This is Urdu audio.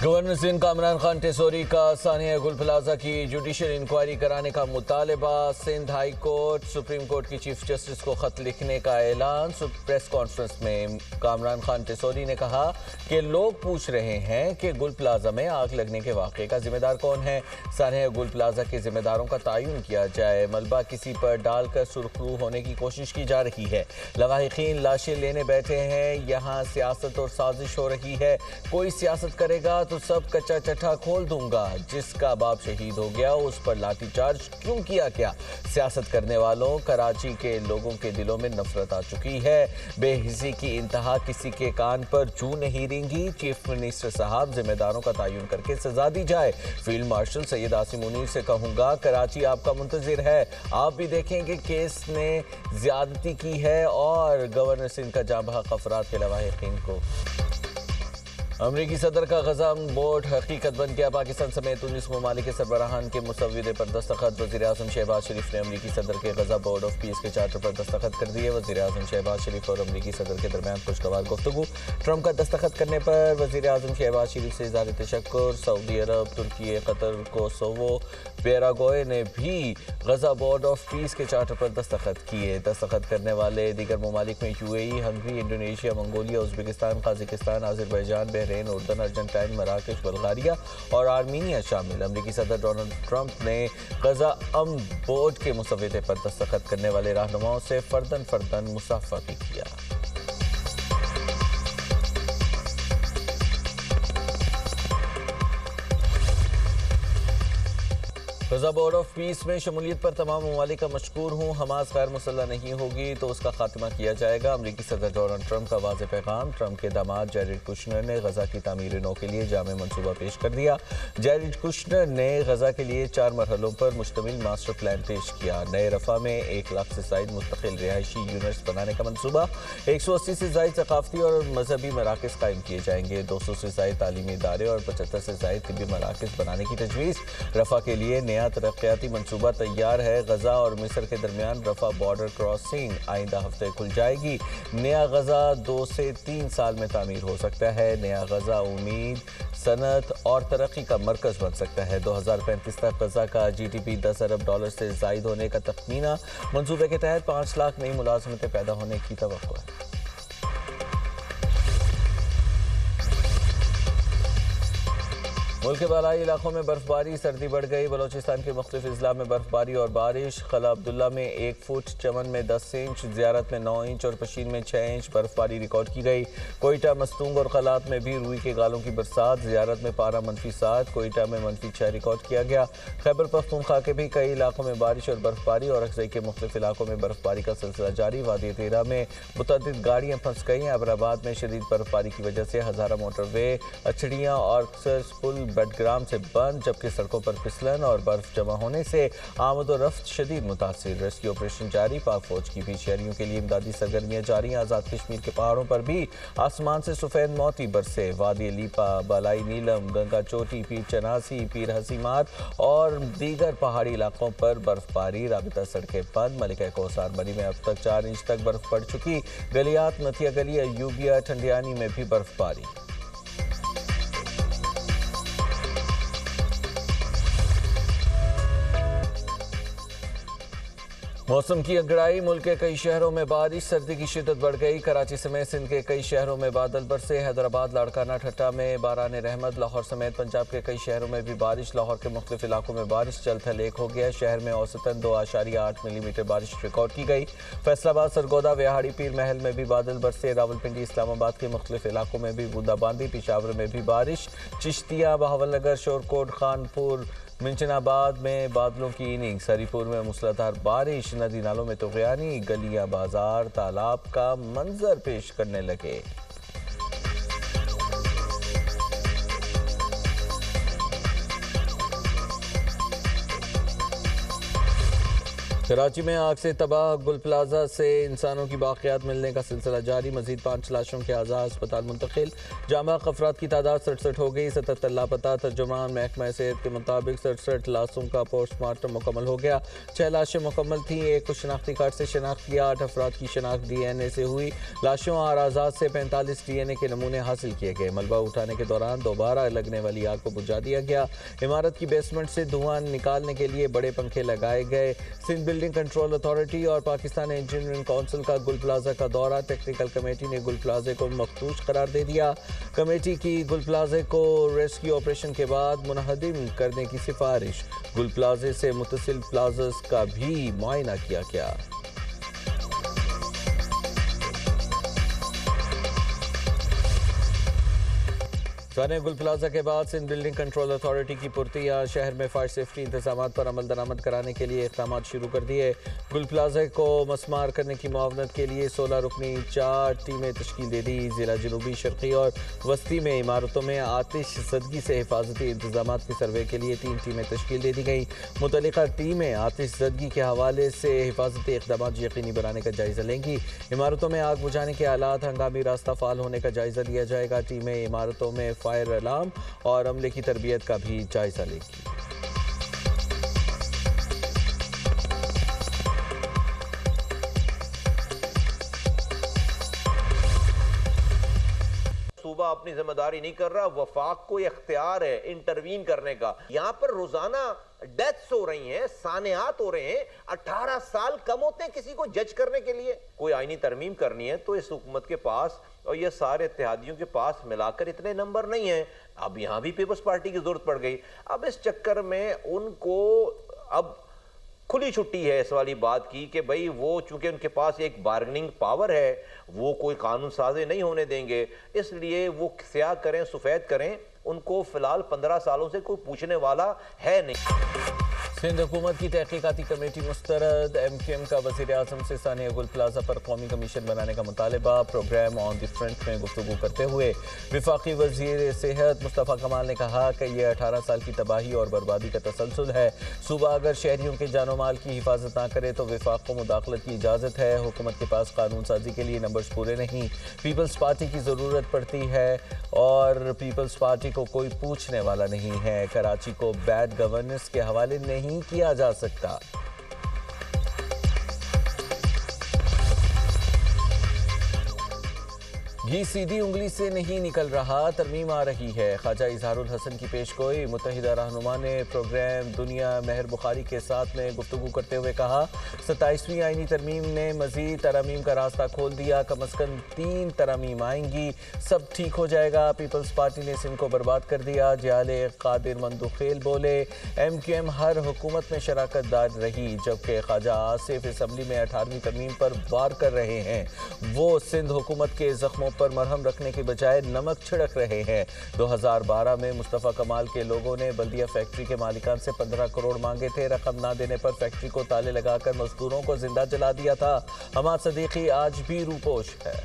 گورنر سندھ کامران خان ٹیسوری کا سانحہ گل پلازہ کی جوڈیشل انکوائری کرانے کا مطالبہ۔ Sindh high court supreme court کی چیف جسٹس کو خط لکھنے کا اعلان۔ پریس کانفرنس میں کامران خان ٹیسوری نے کہا کہ لوگ پوچھ رہے ہیں کہ گل پلازہ میں آگ لگنے کے واقعے کا ذمہ دار کون ہے۔ سانحہ گل پلازہ کے ذمہ داروں کا تعین کیا جائے۔ ملبہ کسی پر ڈال کر سرخرو ہونے کی کوشش کی جا رہی ہے۔ لواحقین لاشیں لینے بیٹھے ہیں۔ یہاں سیاست اور سازش ہو رہی ہے۔ کوئی سیاست کرے گا تو سب کچا چٹھا کھول دوں گا۔ جس کا باپ شہید ہو گیا اس پر لاٹھی چارج کیوں کیا گیا؟ سیاست کرنے والوں، کراچی کے لوگوں کے دلوں میں نفرت آ چکی ہے۔ بے حسی کی انتہا کسی کے کان پر جوں نہیں رینگی۔ چیف منسٹر صاحب ذمہ داروں کا تعین کر کے سزا دی جائے۔ فیلڈ مارشل سید عاصم منیر سے کہوں گا کراچی آپ کا منتظر ہے۔ آپ بھی دیکھیں کہ کیس نے زیادتی کی ہے اور گورنر سندھ کا جاں بحق افراد کے لواحقین کو۔ امریکی صدر کا غزہ بورڈ حقیقت بن گیا۔ پاکستان سمیت 19 ممالک کے سربراہان کے مسودے پر دستخط۔ وزیراعظم شہباز شریف نے امریکی صدر کے غزہ بورڈ آف پیس کے چارٹر پر دستخط کر دیے۔ وزیراعظم شہباز شریف اور امریکی صدر کے درمیان خوشگوار گفتگو۔ ٹرمپ کا دستخط کرنے پر وزیراعظم شہباز شریف سے اظہار تشکر۔ سعودی عرب، ترکی، قطر، کوسوو، پیراگوئے نے بھی غزہ بورڈ آف پیس کے چارٹر پر دستخط کیے۔ دستخط کرنے والے دیگر ممالک میں UAE، Hungary, Indonesia, Mongolia, Uzbekistan, Kazakhstan, Azerbaijan, Bahrain, اردن، ارجنٹائن، مراکش، بلغاریہ اور آرمینیا شامل۔ امریکی صدر ڈونلڈ ٹرمپ نے غزہ امن بورڈ کے مسودے پر دستخط کرنے والے رہنماؤں سے فرداً مصافحہ بھی کیا۔ غزہ بورڈ آف پیس میں شمولیت پر تمام ممالک کا مشکور ہوں۔ حماس غیر مسلح نہیں ہوگی تو اس کا خاتمہ کیا جائے گا۔ امریکی صدر ڈونلڈ ٹرمپ کا واضح پیغام۔ ٹرمپ کے داماد جیریڈ کشنر نے غزہ کی تعمیر نو کے لیے جامع منصوبہ پیش کر دیا۔ جیریڈ کشنر نے غزہ کے لیے 4 مرحلوں پر مشتمل ماسٹر پلان پیش کیا۔ نئے رفح میں 1 لاکھ سے زائد مستقل رہائشی یونٹس بنانے کا منصوبہ۔ 180 سے زائد ثقافتی اور مذہبی مراکز قائم کیے جائیں گے۔ 200 سے زائد تعلیمی ادارے اور 75 سے زائد طبی مراکز بنانے کی تجویز۔ رفح کے لیے نیا ترقیاتی منصوبہ تیار ہے۔ غزہ اور مصر کے درمیان رفح بارڈر کراسنگ آئندہ ہفتے کھل جائے گی۔ نیا غزہ 2 سے 3 سال میں تعمیر ہو سکتا ہے۔ نیا غزہ امید، صنعت اور ترقی کا مرکز بن سکتا ہے۔ 2035 تک غزہ کا GDP $10 ارب سے زائد ہونے کا تخمینہ۔ منصوبے کے تحت 5 لاکھ نئی ملازمتیں پیدا ہونے کی توقع ہے۔ ملک کے بالائی علاقوں میں برف باری، سردی بڑھ گئی۔ بلوچستان کے مختلف اضلاع میں برف باری اور بارش۔ خلا عبداللہ میں 1 فٹ، چمن میں 10 انچ، زیارت میں 9 انچ اور پشین میں 6 انچ برف باری ریکارڈ کی گئی۔ کوئٹہ، مستونگ اور قلات میں بھی روئی کے گالوں کی برسات۔ زیارت میں پارہ -7، کوئٹہ میں -6 ریکارڈ کیا گیا۔ خیبر پختونخوا کے بھی کئی علاقوں میں بارش اور برف باری اور اکثری کے مختلف علاقوں میں برف باری کا سلسلہ جاری۔ وادی تیرہ میں متعدد گاڑیاں پھنس گئیں۔ ابرآباد میں شدید برف باری کی وجہ سے ہزارہ موٹر وے، اچھڑیاں اور پل بٹ گرام سے بند، جبکہ سڑکوں پر پھسلن اور برف جمع ہونے سے آمد و رفت شدید متاثر۔ ریسکیو آپریشن جاری۔ پاک فوج کی بھی شہریوں کے لیے امدادی سرگرمیاں جاری ہیں۔ آزاد کشمیر کے پہاڑوں پر بھی آسمان سے سفید موتی برسے۔ وادی لیپا، بالائی نیلم، گنگا چوٹی، پیر چناسی، پیر حسیمات اور دیگر پہاڑی علاقوں پر برف باری۔ رابطہ سڑکیں بند۔ ملکہ کوثر مری میں اب تک 4 انچ تک برف پڑ چکی۔ گلیات، متھیا گلی، ایوبیہ، ٹھنڈیانی میں بھی برف باری۔ موسم کی انگڑائی۔ ملک کے کئی شہروں میں بارش، سردی کی شدت بڑھ گئی۔ کراچی سمیت سندھ کے کئی شہروں میں بادل برسے۔ حیدرآباد، لاڑکانہ، ٹھٹہ میں باران رحمت۔ لاہور سمیت پنجاب کے کئی شہروں میں بھی بارش۔ لاہور کے مختلف علاقوں میں بارش جل تھل ایک ہو گیا۔ شہر میں اوسطاً 2.8 ملی میٹر بارش ریکارڈ کی گئی۔ فیصل آباد، سرگودا، ویہاڑی، پیر محل میں بھی بادل برسے۔ راولپنڈی، اسلام آباد کے مختلف علاقوں میں بھی بوندا باندی۔ پشاور میں بھی بارش۔ چشتیہ، بہاول نگر، شورکوٹ، خانپور، منچن آباد میں بادلوں کی اننگز۔ ہری پور میں موسلادھار بارش۔ ندی نالوں میں طغیانی۔ گلیاں، بازار تالاب کا منظر پیش کرنے لگے۔ کراچی میں آگ سے تباہ گل پلازہ سے انسانوں کی باقیات ملنے کا سلسلہ جاری، مزید 5 لاشوں کے اعضاء اسپتال منتقل، جاں بحق افراد کی تعداد 67 ہو گئی، 77 لاپتہ، ترجمان محکمہ صحت کے مطابق 67 لاشوں کا پوسٹ مارٹم مکمل ہو گیا، 6 لاشیں مکمل تھیں، ایک کو شناختی کارڈ سے شناخت کیا، 8 افراد کی شناخت ڈی این اے سے ہوئی، لاشوں اور اعضاء سے 45 ڈی این اے کے نمونے حاصل کیے گئے، ملبہ اٹھانے کے دوران دوبارہ لگنے والی آگ کو بجھا دیا گیا، عمارت کی بیسمنٹ سے دھواں نکالنے کے لیے بڑے پنکھے لگائے گئے۔ سندھ بلڈنگ کنٹرول اتھارٹی اور پاکستان انجینئرنگ کونسل کا گل پلازہ کا دورہ، ٹیکنیکل کمیٹی نے گل پلازے کو مفتوش قرار دے دیا، کمیٹی کی گل پلازے کو ریسکیو آپریشن کے بعد منہدم کرنے کی سفارش، گل پلازے سے متصل پلازز کا بھی معائنہ کیا گیا۔ سانحہ گل پلازہ کے بعد سندھ بلڈنگ کنٹرول اتھارٹی کی پرتیاں، شہر میں فائر سیفٹی انتظامات پر عمل درآمد کرانے کے لیے اقدامات شروع کر دیے، گل پلازہ کو مسمار کرنے کی معاونت کے لیے 16 رکنی 4 ٹیمیں تشکیل دے دی، ضلع جنوبی شرقی اور وسطی میں عمارتوں میں آتش زدگی سے حفاظتی انتظامات کے سروے کے لیے 3 ٹیمیں تشکیل دے دی گئیں، متعلقہ ٹیمیں آتش زدگی کے حوالے سے حفاظتی اقدامات یقینی بنانے کا جائزہ لیں گی، عمارتوں میں آگ بجھانے کے آلات ہنگامی راستہ فعال ہونے کا جائزہ لیا جائے گا، ٹیمیں عمارتوں میں فائر الارم اور عملے کی تربیت کا بھی جائزہ لے گی۔ صوبہ اپنی ذمہ داری نہیں کر رہا، وفاق کو اختیار ہے انٹروین کرنے کا۔ یہاں پر روزانہ ڈیتھس ہو رہی ہیں، سانحات ہو رہے ہیں، 18 سال کم ہوتے ہیں کسی کو جج کرنے کے لیے۔ کوئی آئینی ترمیم کرنی ہے تو اس حکومت کے پاس اور یہ سارے اتحادیوں کے پاس ملا کر اتنے نمبر نہیں ہیں، اب یہاں بھی پیپلز پارٹی کی ضرورت پڑ گئی۔ اب اس چکر میں ان کو اب کھلی چھٹی ہے اس والی بات کی کہ بھئی وہ چونکہ ان کے پاس ایک بارگننگ پاور ہے، وہ کوئی قانون سازی نہیں ہونے دیں گے، اس لیے وہ سیاہ کریں سفید کریں، ان کو فی الحال 15 سالوں سے کوئی پوچھنے والا ہے نہیں۔ سندھ حکومت کی تحقیقاتی کمیٹی مسترد، ایم کیو ایم کا وزیر اعظم سے سانحہ گل پلازہ پر قومی کمیشن بنانے کا مطالبہ، پروگرام آن دی فرنٹ میں گفتگو کرتے ہوئے وفاقی وزیر صحت مصطفیٰ کمال نے کہا کہ یہ 18 سال کی تباہی اور بربادی کا تسلسل ہے، صوبہ اگر شہریوں کے جان و مال کی حفاظت نہ کرے تو وفاق کو مداخلت کی اجازت ہے، حکومت کے پاس قانون سازی کے لیے نمبرز پورے نہیں، پیپلز پارٹی کی ضرورت پڑتی ہے اور پیپلز پارٹی کو کوئی پوچھنے والا نہیں ہے، کراچی کو بیڈ گورننس کے حوالے نہیں کیا جا سکتا۔ گھی سیدھی انگلی سے نہیں نکل رہا، ترمیم آ رہی ہے، خواجہ اظہار الحسن کی پیش گوئی، متحدہ رہنما نے پروگرام دنیا مہر بخاری کے ساتھ میں گفتگو کرتے ہوئے کہا 27ویں آئینی ترمیم نے مزید ترامیم کا راستہ کھول دیا، کم از کم 3 ترامیم آئیں گی، سب ٹھیک ہو جائے گا، پیپلز پارٹی نے سندھ کو برباد کر دیا، جیال قادر مندوخیل بولے، ایم کیو ایم ہر حکومت میں شراکت دار رہی، جبکہ خواجہ آصف اسمبلی میں 18ویں ترمیم پر وار کر رہے ہیں، وہ سندھ حکومت کے زخموں پر مرہم رکھنے کے بجائے نمک چھڑک رہے ہیں۔ 2012 میں مصطفیٰ کمال کے لوگوں نے بلدیہ فیکٹری کے مالکان سے 15 کروڑ مانگے تھے، رقم نہ دینے پر فیکٹری کو تالے لگا کر مزدوروں کو زندہ جلا دیا تھا۔ حماد صدیقی آج بھی روپوش ہے۔